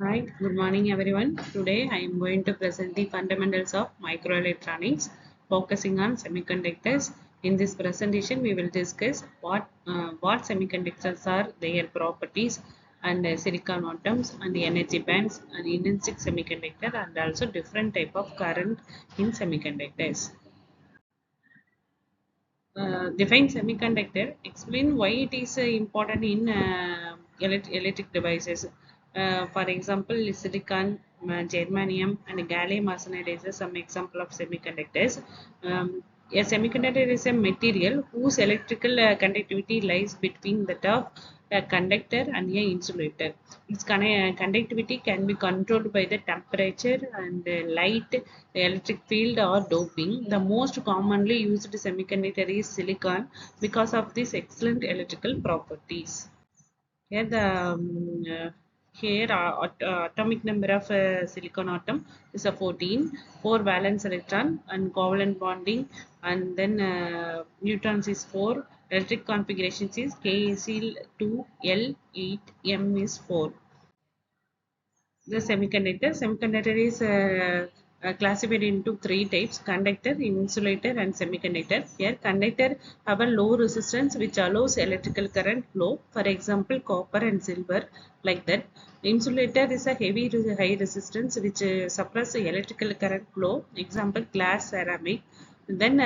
Hi, good morning everyone. Today I am going to present the fundamentals of microelectronics focusing on semiconductors. In this presentation we will discuss what semiconductors are, their properties and silicon atoms and the energy bands and intrinsic semiconductor and also different type of current in semiconductors. Define semiconductor, explain why it is important in electric devices. For example, silicon, germanium, and gallium arsenide is some example of semiconductors. A semiconductor is a material whose electrical conductivity lies between that of a conductor and a insulator. Its conductivity can be controlled by the temperature and light, electric field, or doping. The most commonly used semiconductor is silicon because of these excellent electrical properties. Here the atomic number of silicon atom is a 14, 4 valence electron and covalent bonding, and then neutrons is 4. Electric configurations is K is 2, L 8, M is 4. The semiconductor is classified into three types: conductor, insulator, and semiconductor. Here conductor have a low resistance which allows electrical current flow, for example copper and silver, like that. Insulator is a high resistance which suppress the electrical current flow, example glass, ceramic. Then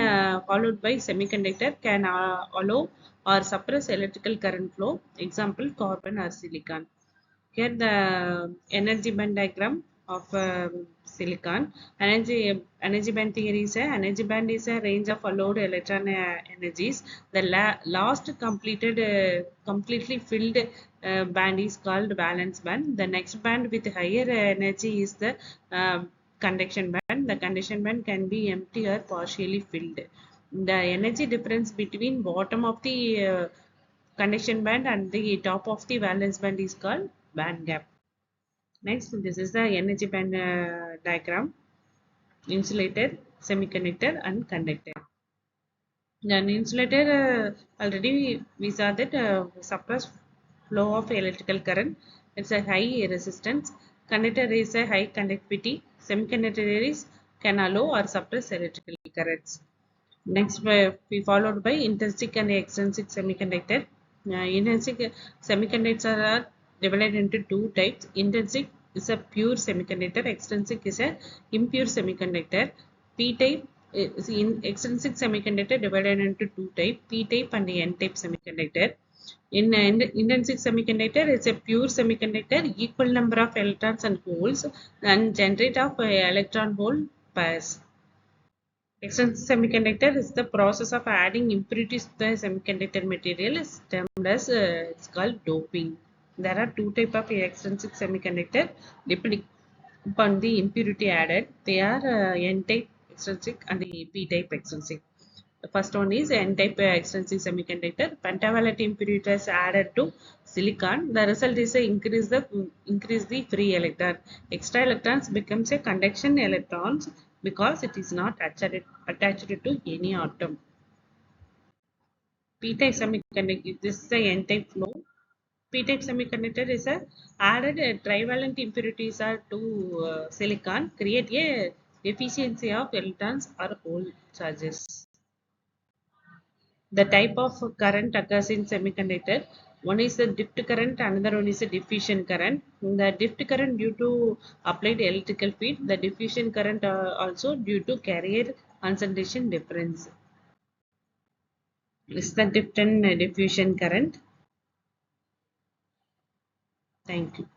followed by semiconductor can allow or suppress electrical current flow, example carbon or silicon. Here the energy band diagram of silicon. Energy band theory is a range of allowed electron energies. The last completely filled band is called valence band. The next band with higher energy is the conduction band. The conduction band can be empty or partially filled. The energy difference between bottom of the conduction band and the top of the valence band is called band gap. Next, this is the energy band diagram: insulator, semiconductor, and conductor. An insulator, already we saw that suppress flow of electrical current. It's a high resistance. Conductor is a high conductivity. Semiconductor is can allow or suppress electrical currents. Next, we followed by intrinsic and extrinsic semiconductor. Intrinsic semiconductors are divided into two types. Intrinsic is a pure semiconductor. Extrinsic is a impure semiconductor. P-type is in extrinsic semiconductor divided into two types: P-type and N-type semiconductor. In intrinsic semiconductor, it's a pure semiconductor, equal number of electrons and holes, and generate of electron hole pairs. Extrinsic semiconductor is the process of adding impurities to the semiconductor material is termed as it's called doping. There are two types of extrinsic semiconductor depending upon the impurity added. They are N-type extrinsic and the P-type extrinsic. The first one is N-type extrinsic semiconductor. Pentavalent impurities added to silicon. The result is increase the free electron. Extra electrons becomes a conduction electrons because it is not attached to any atom. P-type semiconductor. This is the N-type flow. P-type semiconductor is a added trivalent impurities are to silicon, create a deficiency of electrons or hole charges. The type of current occurs in semiconductor. One is the drift current, another one is the diffusion current. The drift current due to applied electrical field, the diffusion current also due to carrier concentration difference. This is the drift and diffusion current. Thank you.